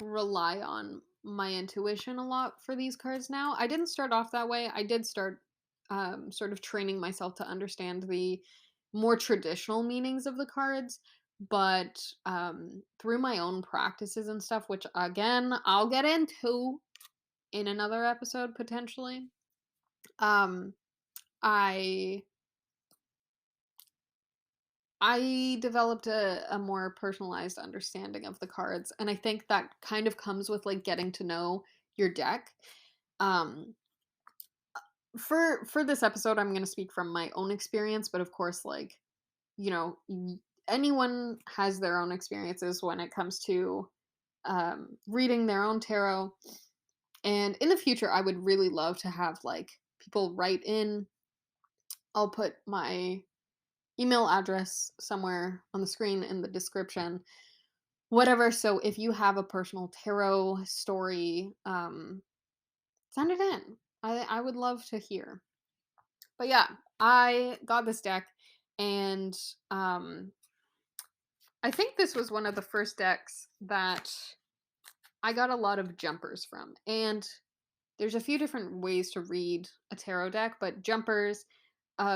rely on my intuition a lot for these cards now. I didn't start off that way. I did start sort of training myself to understand the more traditional meanings of the cards, but through my own practices and stuff, which again I'll get into in another episode potentially. Um, I I developed a more personalized understanding of the cards, and I think that kind of comes with like getting to know your deck. Um, for this episode, I'm going to speak from my own experience, but of course, like anyone has their own experiences when it comes to reading their own tarot. And in the future, I would really love to have like people write in. I'll put my email address somewhere on the screen in the description, whatever. So if you have a personal tarot story, send it in. I would love to hear. But yeah, I got this deck, and I think this was one of the first decks that I got a lot of jumpers from. And there's a few different ways to read a tarot deck, but jumpers,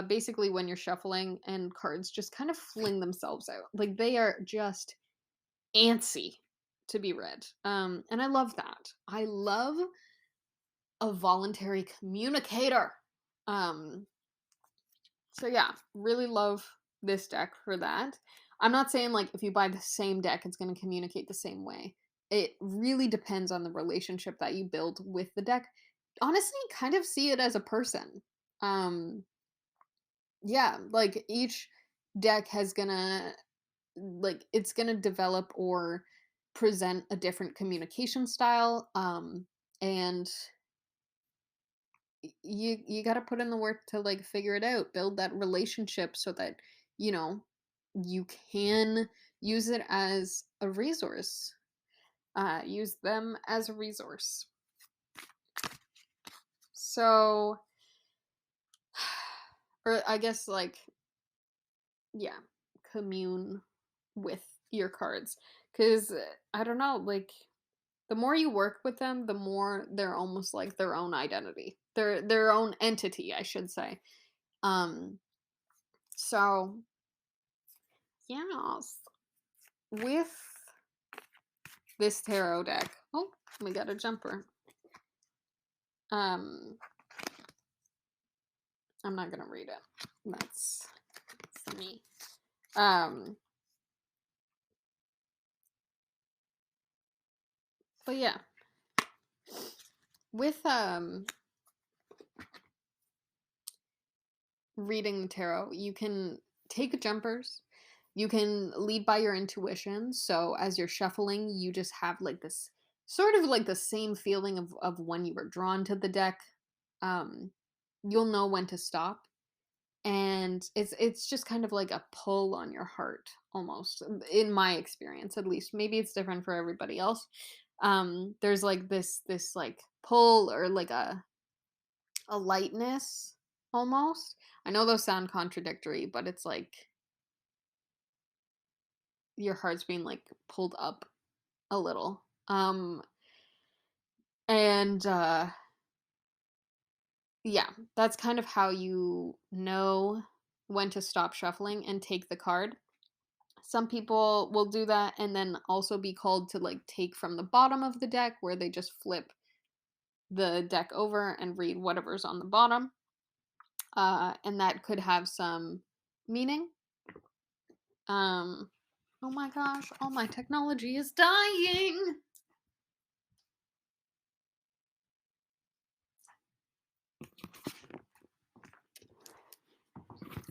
basically when you're shuffling and cards just kind of fling themselves out. Like they are just antsy to be read. And I love that. I love a voluntary communicator. Um, So yeah, really love this deck for that. I'm not saying like if you buy the same deck, it's going to communicate the same way. It really depends on the relationship that you build with the deck. Honestly, kind of see it as a person. Um, yeah, like each deck has gonna like it's gonna develop or present a different communication style. And you got to put in the work to like figure it out, build that relationship so that you know you can use it as a resource, use them as a resource. So or I guess like yeah, commune with your cards because I don't know, like the more you work with them, the more they're almost like their own identity, their own entity, I should say. um so yes, with this tarot deck. Oh, we got a jumper. Um, I'm not gonna read it. That's me. Um, but yeah, with reading the tarot, you can take jumpers. You can lead by your intuition. So as you're shuffling, you just have like this sort of like the same feeling of when you were drawn to the deck. Um, you'll know when to stop, and it's just kind of like a pull on your heart almost, in my experience at least. Maybe it's different for everybody else. There's like this like pull or like a lightness almost. I know those sound contradictory, but it's like your heart's being like pulled up a little. And yeah, that's kind of how you know when to stop shuffling and take the card. Some people will do that and then also be called to like take from the bottom of the deck where they just flip the deck over and read whatever's on the bottom. And that could have some meaning. Um, oh my gosh, all my technology is dying.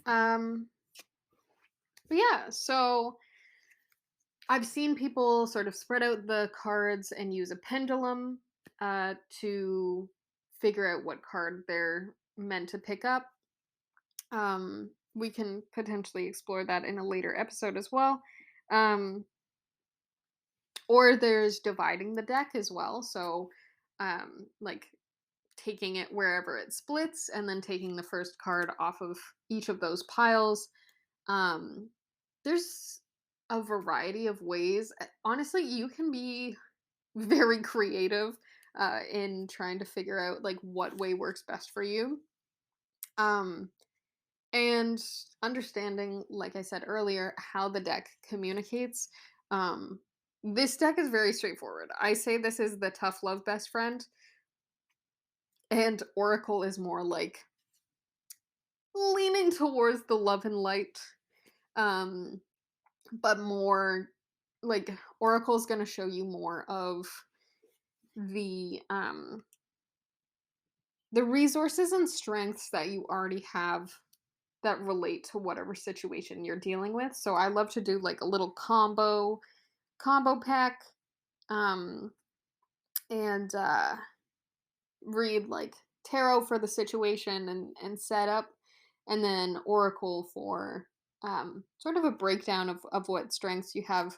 Um, but yeah, so I've seen people sort of spread out the cards and use a pendulum to figure out what card they're meant to pick up. We can potentially explore that in a later episode as well. Um, or there's dividing the deck as well. So, like taking it wherever it splits and then taking the first card off of each of those piles. Um, there's a variety of ways. Honestly, you can be very creative in trying to figure out like what way works best for you. Um, and understanding, like I said earlier, how the deck communicates. Um, this deck is very straightforward. I say this is the tough love best friend, and Oracle is more like leaning towards the love and light, um, but more like Oracle is going to show you more of the um, the resources and strengths that you already have that relate to whatever situation you're dealing with. So I love to do like a little combo pack, um and read like tarot for the situation and setup, and then oracle for sort of a breakdown of what strengths you have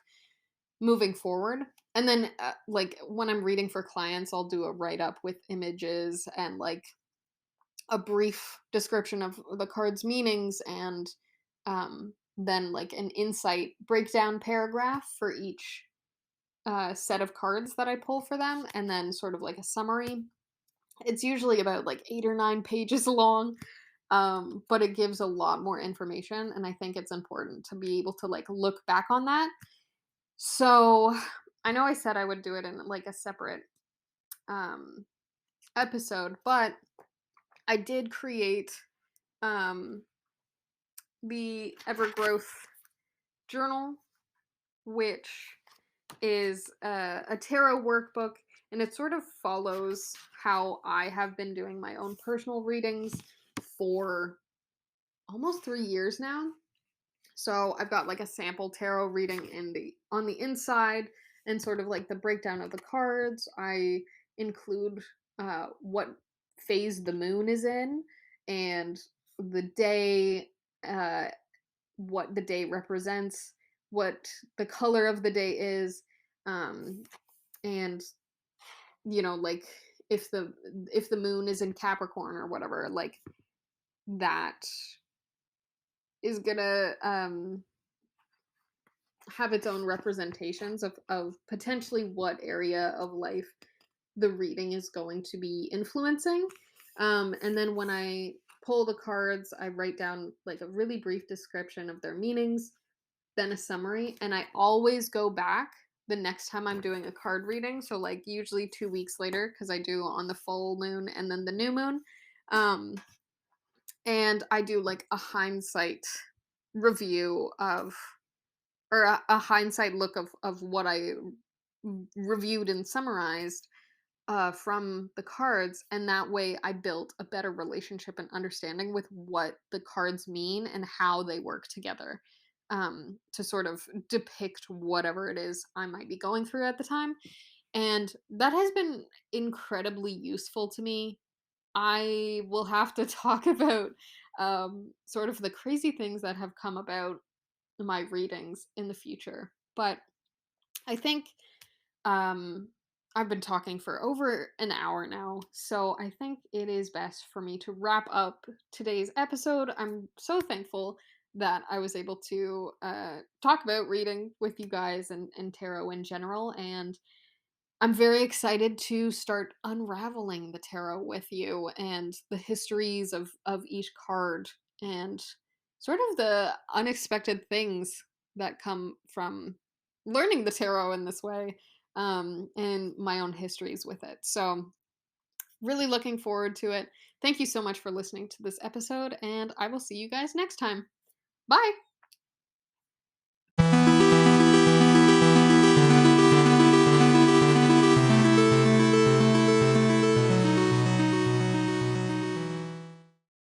moving forward. And then like when I'm reading for clients, I'll do a write up with images and like a brief description of the card's meanings, and then like an insight breakdown paragraph for each set of cards that I pull for them, and then sort of like a summary. It's usually about like 8 or 9 pages long, but it gives a lot more information, and I think it's important to be able to like look back on that. So I know I said I would do it in like a separate um, episode, but I did create um, the Evergrowth journal, which is a tarot workbook, and it sort of follows how I have been doing my own personal readings for almost 3 years now. So I've got like a sample tarot reading in the on the inside, and sort of like the breakdown of the cards. I include what phase the moon is in, and the day, uh, what the day represents, what the color of the day is, um, and like if the moon is in Capricorn or whatever, like that is gonna have its own representations of potentially what area of life the reading is going to be influencing. And then when I pull the cards, I write down like a really brief description of their meanings, then a summary, and I always go back the next time I'm doing a card reading. So like usually 2 weeks later, because I do on the full moon and then the new moon. Um, and I do like a hindsight review of, or a hindsight look of what I reviewed and summarized from the cards, and that way I built a better relationship and understanding with what the cards mean and how they work together, to sort of depict whatever it is I might be going through at the time. And that has been incredibly useful to me. I will have to talk about sort of the crazy things that have come about my readings in the future. But I think um, I've been talking for over an hour now, so I think it is best for me to wrap up today's episode. I'm so thankful that I was able to talk about reading with you guys and tarot in general, and I'm very excited to start unraveling the tarot with you and the histories of each card, and sort of the unexpected things that come from learning the tarot in this way, and my own histories with it. So, really looking forward to it. Thank you so much for listening to this episode, and I will see you guys next time. Bye.